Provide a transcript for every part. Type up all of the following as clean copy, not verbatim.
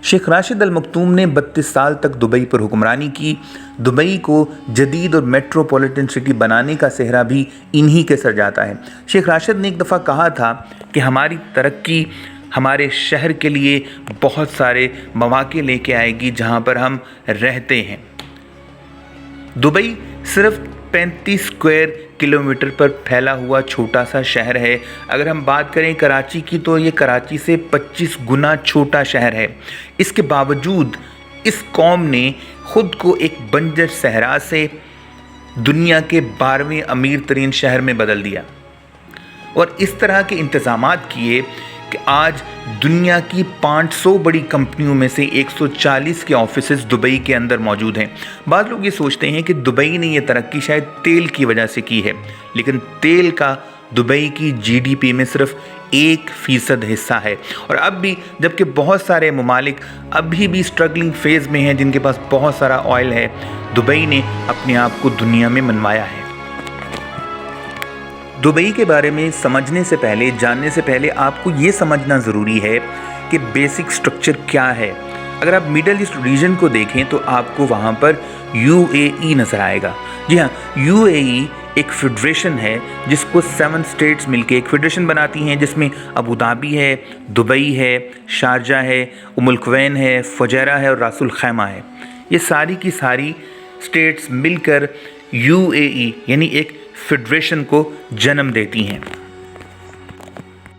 शेख राशिद अल मखतूम ने 32 साल तक दुबई पर हुक्मरानी की। दुबई को जदीद और मेट्रोपॉलिटन सिटी बनाने का सेहरा भी इन्हीं के सर जाता है। शेख राशिद ने एक दफ़ा कहा था कि हमारी तरक्की हमारे शहर के लिए बहुत सारे मौके लेके आएगी जहां पर हम रहते हैं। दुबई सिर्फ 35 स्क्वायर किलोमीटर पर फैला हुआ छोटा सा शहर है। अगर हम बात करें कराची की तो ये कराची से 25 गुना छोटा शहर है। इसके बावजूद इस कौम ने ख़ुद को एक बंजर सहरा से दुनिया के 12वें अमीर तरीन शहर में बदल दिया और इस तरह के इंतज़ामात किए कि आज दुनिया की 500 बड़ी कंपनियों में से 140 के ऑफिसेज दुबई के अंदर मौजूद हैं। बाद लोग ये सोचते हैं कि दुबई ने ये तरक्की शायद तेल की वजह से की है, लेकिन तेल का दुबई की जीडीपी में सिर्फ 1% हिस्सा है। और अब भी जबकि बहुत सारे ममालिक अभी भी स्ट्रगलिंग फेज़ में हैं जिनके पास बहुत सारा ऑयल है, दुबई ने अपने आप को दुनिया में मनवाया है। दुबई के बारे में समझने से पहले, जानने से पहले आपको ये समझना ज़रूरी है कि बेसिक स्ट्रक्चर क्या है। अगर आप मिडल ईस्ट रीजन को देखें तो आपको वहाँ पर यूएई नज़र आएगा। जी हाँ, यूएई एक फेडरेशन है जिसको 7 स्टेट्स मिलके एक फेडरेशन बनाती हैं, जिसमें अबू धाबी है, दुबई है, शारजा है, उमुल क्वैन है, फुजैरा है और रासुल खैमा है। ये सारी की सारी स्टेट्स मिलकर यूएई यानी एक फेडरेशन को जन्म देती हैं।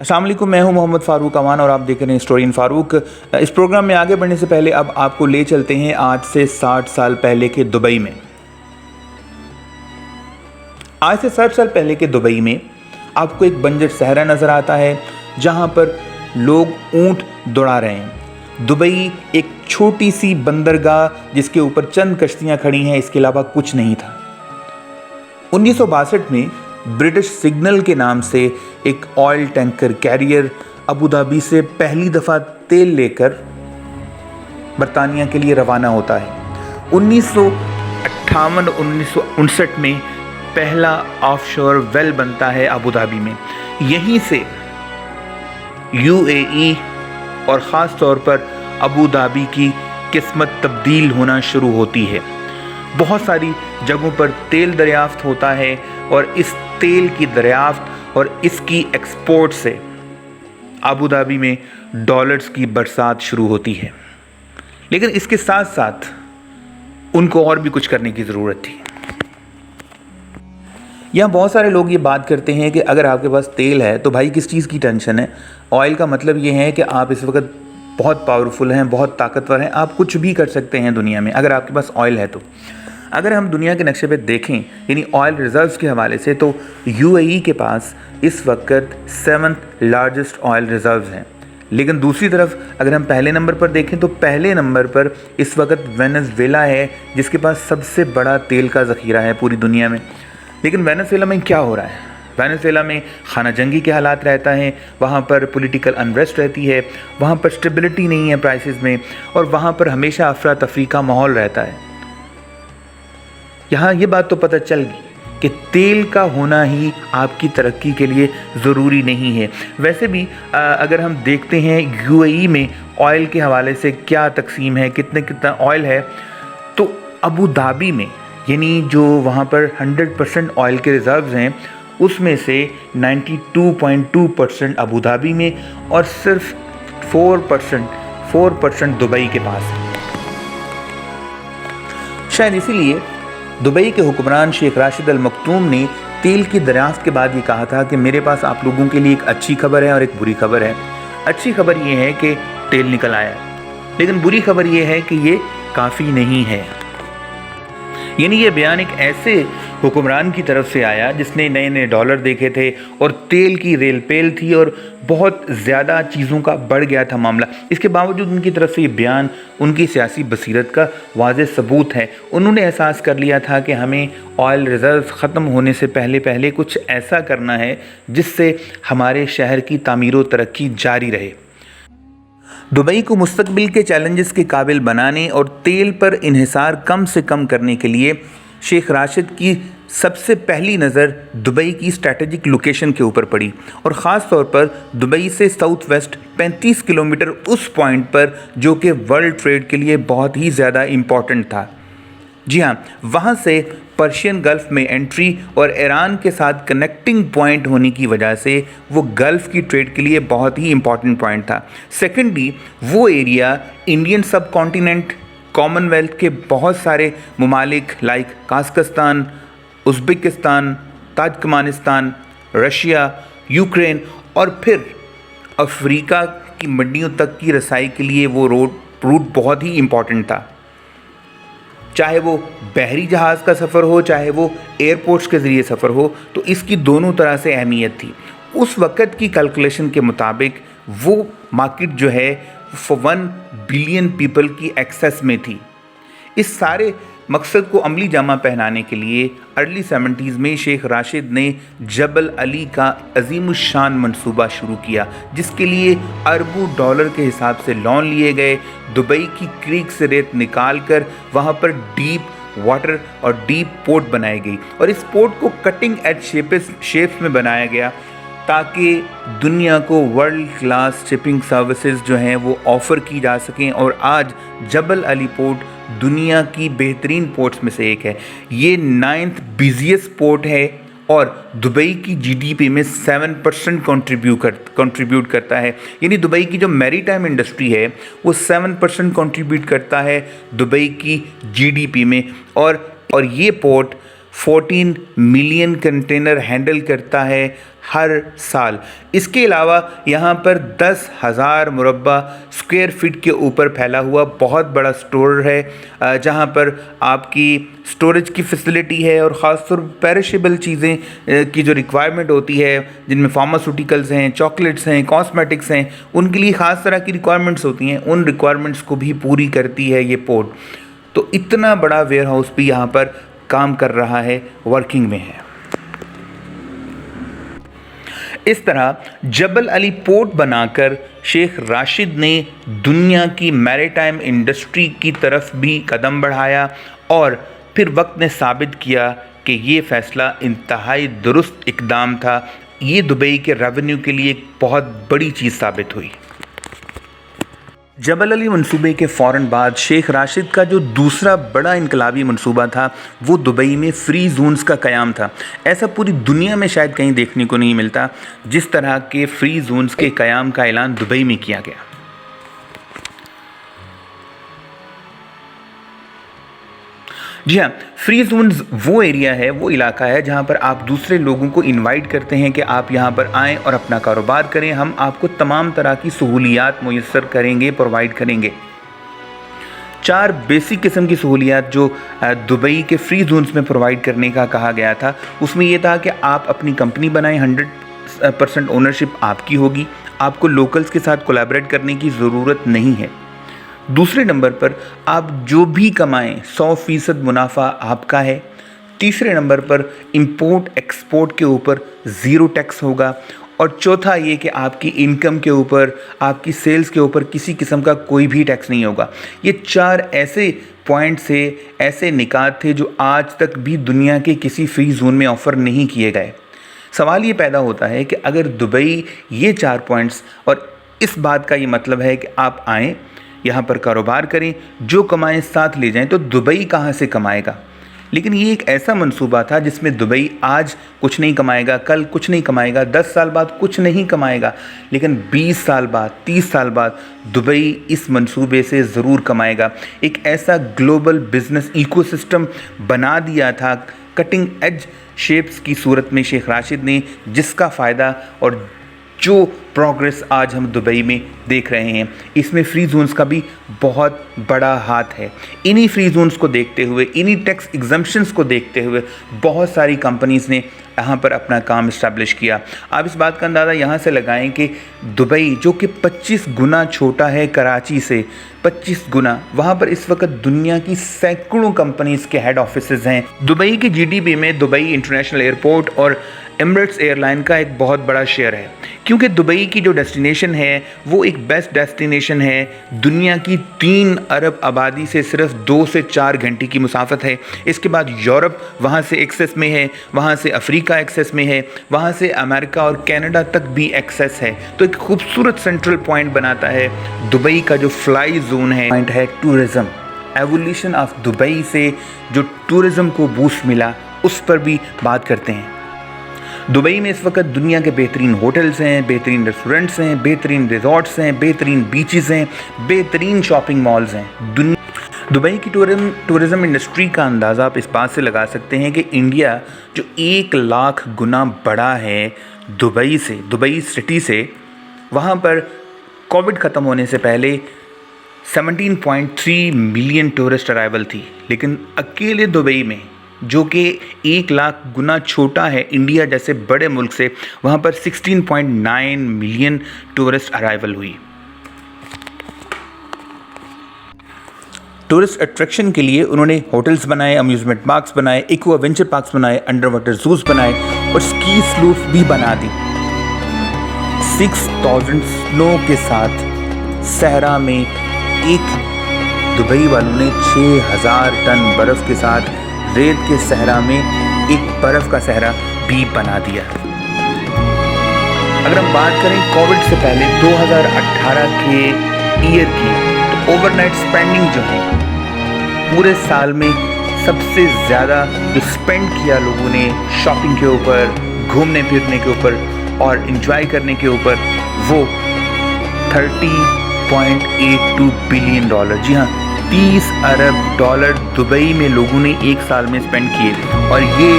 अस्सलाम वालेकुम, मैं हूं मोहम्मद फ़ारूक अमान और आप देख रहे हैं स्टोरी इन फ़ारूक। इस प्रोग्राम में आगे बढ़ने से पहले अब आपको ले चलते हैं आज से 60 साल पहले के दुबई में। आज से 60 साल पहले के दुबई में आपको एक बंजर सहरा नज़र आता है जहां पर लोग ऊंट दौड़ा रहे हैं। दुबई एक छोटी सी बंदरगाह जिसके ऊपर चंद कश्तियां खड़ी हैं, इसके अलावा कुछ नहीं था। 1962 में ब्रिटिश सिग्नल के नाम से एक oil tanker carrier Abu Dhabi से पहली दफ़ा तेल लेकर बरतानिया के लिए रवाना होता है। 1958-1959 में पहला ऑफशोर वेल बनता है अबू धाबी में। यहीं से यूएई और ख़ास तौर पर अबू धाबी की किस्मत तब्दील होना शुरू होती है। बहुत सारी जगहों पर तेल दरियाफ्त होता है और इस तेल की दरियाफ्त और इसकी एक्सपोर्ट से अबू धाबी में डॉलर्स की बरसात शुरू होती है। लेकिन इसके साथ साथ उनको और भी कुछ करने की ज़रूरत थी। यहाँ बहुत सारे लोग ये बात करते हैं कि अगर आपके पास तेल है तो भाई किस चीज़ की टेंशन है। ऑयल का मतलब ये है कि आप इस वक्त बहुत पावरफुल हैं, बहुत ताकतवर हैं, आप कुछ भी कर सकते हैं दुनिया में अगर आपके पास ऑयल है तो। अगर हम दुनिया के नक्शे पे देखें यानी ऑयल रिजर्व्स के हवाले से तो यूएई के पास इस वक्त 7th लार्जेस्ट ऑयल रिजर्व्स हैं। लेकिन दूसरी तरफ अगर हम पहले नंबर पर देखें तो पहले नंबर पर इस वक्त वेनेज़ुएला है जिसके पास सबसे बड़ा तेल का ज़ख़ीरा है पूरी दुनिया में। लेकिन वेनेज़ुएला में क्या हो रहा है? वेनेज़ुएला में खाना जंगी के हालात रहता है, वहाँ पर पॉलिटिकल अनरेस्ट रहती है, वहाँ पर स्टेबिलिटी नहीं है प्राइसेस में और वहाँ पर हमेशा अफरा तफरी का माहौल रहता है। यहाँ ये बात तो पता चल गई कि तेल का होना ही आपकी तरक्की के लिए ज़रूरी नहीं है। वैसे भी अगर हम देखते हैं यूएई में ऑयल के हवाले से क्या तकसीम है, कितना ऑयल है, तो अबू धाबी में यानी जो वहाँ पर 100% ऑयल के रिज़र्व्स हैं उसमें से 92.2% अबू धाबी में और सिर्फ 4% दुबई के पास है। शायद इसीलिए दुबई के हुक्मरान शेख राशिद अल मखतूम ने तेल की दरियाफ्त के बाद ये कहा था कि मेरे पास आप लोगों के लिए एक अच्छी खबर है और एक बुरी खबर है। अच्छी खबर ये है कि तेल निकल आया, लेकिन बुरी खबर ये है कि ये काफ़ी नहीं है। यानी ये बयान एक ऐसे हुक्मरान की तरफ से आया जिसने नए नए डॉलर देखे थे और तेल की रेल पेल थी और बहुत ज़्यादा चीज़ों का बढ़ गया था मामला। इसके बावजूद उनकी तरफ से ये बयान उनकी सियासी बसीरत का वाज़ेह सबूत है। उन्होंने एहसास कर लिया था कि हमें ऑयल रिज़र्व ख़त्म होने से पहले पहले कुछ ऐसा करना है जिससे हमारे शहर की तामीर व तरक्की जारी रहे। दुबई को मुस्तकबिल के चैलेंजेस के काबिल बनाने और तेल पर इन्हिसार कम से कम करने के लिए शेख राशिद की سب سے پہلی نظر دبئی کی اسٹریٹجک لوکیشن کے اوپر پڑی اور خاص طور پر دبئی سے ساؤتھ ویسٹ 35 کلومیٹر اس پوائنٹ پر جو کہ ورلڈ ٹریڈ کے لیے بہت ہی زیادہ امپورٹنٹ تھا۔ جی ہاں، وہاں سے پرشین گلف میں انٹری اور ایران کے ساتھ کنیکٹنگ پوائنٹ ہونے کی وجہ سے وہ گلف کی ٹریڈ کے لیے بہت ہی امپورٹنٹ پوائنٹ تھا۔ سیکنڈلی، وہ area Indian subcontinent, commonwealth کے بہت سارے ممالک لائک قازقستان، ازبکستان، تاجکمانستان، رشیا، یوکرین اور پھر افریقہ کی منڈیوں تک کی رسائی کے لیے وہ روٹ بہت ہی امپورٹنٹ تھا، چاہے وہ بحری جہاز کا سفر ہو چاہے وہ ایئرپورٹس کے ذریعے سفر ہو، تو اس کی دونوں طرح سے اہمیت تھی۔ اس وقت کی کیلکولیشن کے مطابق وہ مارکیٹ جو ہے 1 بلین پیپل کی ایکسیس میں تھی۔ اس سارے مقصد کو عملی جامہ پہنانے کے لیے ارلی 70s میں شیخ راشد نے جبل علی کا عظیم الشان منصوبہ شروع کیا، جس کے لیے اربوں ڈالر کے حساب سے لون لیے گئے۔ دبئی کی کریک سے ریت نکال کر وہاں پر ڈیپ واٹر اور ڈیپ پورٹ بنائی گئی اور اس پورٹ کو کٹنگ ایج شیپس میں بنایا گیا تاکہ دنیا کو ورلڈ کلاس شپنگ سروسز جو ہیں وہ آفر کی جا سکیں، اور آج جبل علی پورٹ دنیا کی بہترین پورٹس میں سے ایک ہے۔ یہ 9th بزیسٹ پورٹ ہے اور دبئی کی جی ڈی پی میں 7% کنٹریبیوٹ کرتا ہے، یعنی دبئی کی جو میری ٹائم انڈسٹری ہے وہ 7% کنٹریبیوٹ کرتا ہے دبئی کی جی ڈی پی میں، اور یہ پورٹ 14 ملین کنٹینر ہینڈل کرتا ہے ہر سال۔ اس کے علاوہ یہاں پر 10,000 مربع اسکوائر فٹ کے اوپر پھیلا ہوا بہت بڑا اسٹور ہے، جہاں پر آپ کی اسٹوریج کی فیسلٹی ہے، اور خاص طور پر پیرشیبل چیزیں کی جو ریکوائرمنٹ ہوتی ہے، جن میں فارماسوٹیکلز ہیں، چاکلیٹس ہیں، کاسمیٹکس ہیں، ان کے لیے خاص طرح کی ریکوائرمنٹس ہوتی ہیں، ان ریکوائرمنٹس کو بھی پوری کرتی ہے یہ پورٹ۔ تو اتنا بڑا ویئر ہاؤس بھی یہاں پر کام کر رہا ہے، ورکنگ میں ہے۔ اس طرح جبل علی پورٹ بنا کر شیخ راشد نے دنیا کی میری ٹائم انڈسٹری کی طرف بھی قدم بڑھایا، اور پھر وقت نے ثابت کیا کہ یہ فیصلہ انتہائی درست اقدام تھا۔ یہ دبئی کے ریونیو کے لیے ایک بہت بڑی چیز ثابت ہوئی۔ جبل علی منصوبے کے فوراً بعد شیخ راشد کا جو دوسرا بڑا انقلابی منصوبہ تھا وہ دبئی میں فری زونز کا قیام تھا۔ ایسا پوری دنیا میں شاید کہیں دیکھنے کو نہیں ملتا جس طرح کے فری زونز کے قیام کا اعلان دبئی میں کیا گیا۔ جی ہاں، فری زونز وہ ایریا ہے، وہ علاقہ ہے جہاں پر آپ دوسرے لوگوں کو انوائٹ کرتے ہیں کہ آپ یہاں پر آئیں اور اپنا کاروبار کریں، ہم آپ کو تمام طرح کی سہولیات میسر کریں گے، پرووائڈ کریں گے۔ 4 بیسک قسم کی سہولیات جو دبئی کے فری زونز میں پرووائڈ کرنے کا کہا گیا تھا، اس میں یہ تھا کہ آپ اپنی کمپنی بنائیں، 100% اونرشپ آپ کی ہوگی، آپ کو لوکلز کے ساتھ کولیبریٹ کرنے کی ضرورت نہیں ہے۔ دوسرے نمبر پر آپ جو بھی کمائیں 100% منافع آپ کا ہے۔ تیسرے نمبر پر امپورٹ ایکسپورٹ کے اوپر 0 ٹیکس ہوگا، اور چوتھا یہ کہ آپ کی انکم کے اوپر، آپ کی سیلز کے اوپر کسی قسم کا کوئی بھی ٹیکس نہیں ہوگا۔ یہ 4 ایسے پوائنٹ سے ایسے نکات تھے جو آج تک بھی دنیا کے کسی فری زون میں آفر نہیں کیے گئے۔ سوال یہ پیدا ہوتا ہے کہ اگر دبئی یہ 4 پوائنٹس، اور اس بات کا یہ مطلب ہے کہ آپ آئیں یہاں پر کاروبار کریں، جو کمائیں ساتھ لے جائیں، تو دبئی کہاں سے کمائے گا؟ لیکن یہ ایک ایسا منصوبہ تھا جس میں دبئی آج کچھ نہیں کمائے گا، کل کچھ نہیں کمائے گا، 10 سال بعد کچھ نہیں کمائے گا، لیکن 20 سال بعد، 30 سال بعد دبئی اس منصوبے سے ضرور کمائے گا۔ ایک ایسا گلوبل بزنس ایکو سسٹم بنا دیا تھا کٹنگ ایج شیپس کی صورت میں شیخ راشد نے، جس کا فائدہ اور جو پروگریس آج ہم دبئی میں دیکھ رہے ہیں، اس میں فری زونز کا بھی بہت بڑا ہاتھ ہے۔ انہی فری زونز کو دیکھتے ہوئے، انہی ٹیکس ایگزمپشنز کو دیکھتے ہوئے بہت ساری کمپنیز نے یہاں پر اپنا کام اسٹیبلش کیا۔ آپ اس بات کا اندازہ یہاں سے لگائیں کہ دبئی جو کہ 25 گنا چھوٹا ہے کراچی سے، 25 گنا، وہاں پر اس وقت دنیا کی سینکڑوں کمپنیز کے ہیڈ آفیسز ہیں۔ دبئی کی جی ڈی پی میں دبئی انٹرنیشنل ایئرپورٹ اور एमिरेट्स एयरलाइन का एक बहुत बड़ा शेयर है, क्योंकि दुबई की जो डेस्टिनेशन है वो एक बेस्ट डेस्टिनेशन है। दुनिया की 3 अरब आबादी से सिर्फ 2 से 4 घंटे की मुसाफत है। इसके बाद यूरोप वहाँ से एक्सेस में है, वहाँ से अफ्रीका एक्सेस में है, वहाँ से अमेरिका और कनाडा तक भी एक्सेस है। तो एक खूबसूरत सेंट्रल पॉइंट बनाता है दुबई का जो फ्लाई जोन है। पॉइंट है टूरिज़्म, एवोल्यूशन ऑफ दुबई से जो टूरिज़्म को बूस्ट मिला उस पर भी बात करते हैं। दुबई में इस वक्त दुनिया के बेहतरीन होटल्स हैं, बेहतरीन रेस्टोरेंट्स हैं, बेहतरीन रिजॉर्ट्स हैं, बेहतरीन बीचेस हैं, बेहतरीन शॉपिंग मॉल्स हैं। दुबई की टूरिज़्म इंडस्ट्री का अंदाज़ा आप इस बात से लगा सकते हैं कि इंडिया जो 1 लाख गुना बड़ा है दुबई से, दुबई सिटी से, वहाँ पर कोविड ख़त्म होने से पहले 17.3 मिलियन टूरिस्ट अराइवल थी, लेकिन अकेले दुबई में जो कि 1 लाख गुना छोटा है इंडिया जैसे बड़े मुल्क से, वहाँ पर 16.9 मिलियन टूरिस्ट अराइवल हुई। टूरिस्ट अट्रैक्शन के लिए उन्होंने होटल्स बनाए, अम्यूज़मेंट पार्क्स बनाए, इको एडवेंचर पार्क्स बनाए, अंडर वाटर जूस बनाए और स्की स्लूप भी बना दी। 6000 स्नो के साथ सहरा में एक दुबई वालों ने 6000 टन बर्फ़ के साथ रेत के सहरा में एक बर्फ़ का सहरा भी बना दिया। अगर हम बात करें कोविड से पहले 2018 के ईयर की, तो ओवरनाइट स्पेंडिंग जो है पूरे साल में सबसे ज़्यादा जो स्पेंड किया लोगों ने शॉपिंग के ऊपर, घूमने फिरने के ऊपर और एंजॉय करने के ऊपर, वो $30.82 बिलियन। जी हाँ, 30 अरब डॉलर दुबई में लोगों ने एक साल में स्पेंड किए। और ये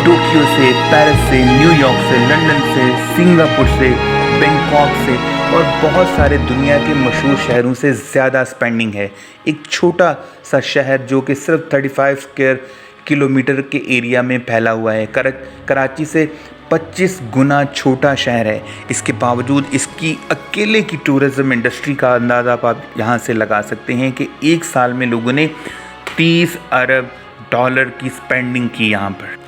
टोक्यो से, पेरिस से, न्यूयॉर्क से, लंदन से, सिंगापुर से, बैंकॉक से और बहुत सारे दुनिया के मशहूर शहरों से ज़्यादा स्पेंडिंग है। एक छोटा सा शहर जो कि सिर्फ 35 स्क्वायर किलोमीटर के एरिया में फैला हुआ है, कराची से 25 गुना छोटा शहर है। इसके बावजूद इसकी अकेले की टूरिज़्म इंडस्ट्री का अंदाज़ा आप यहाँ से लगा सकते हैं कि एक साल में लोगों ने 30 अरब डॉलर की स्पेंडिंग की यहाँ पर।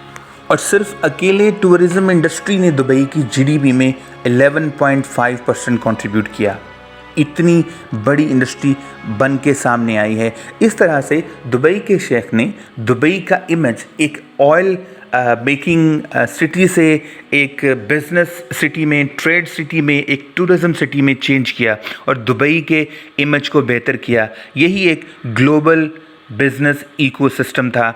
और सिर्फ अकेले टूरिज़्म इंडस्ट्री ने दुबई की जीडीपी में 11.5% कंट्रीब्यूट किया। इतनी बड़ी इंडस्ट्री बन के सामने आई है। इस तरह से दुबई के शेख ने दुबई का इमेज एक ऑयल मेकिंग सिटी से एक बिज़नेस सिटी में, ट्रेड सिटी में, एक टूरिज़्म सिटी में चेंज किया और दुबई के इमेज को बेहतर किया। यही एक ग्लोबल बिज़नेस इकोसिस्टम था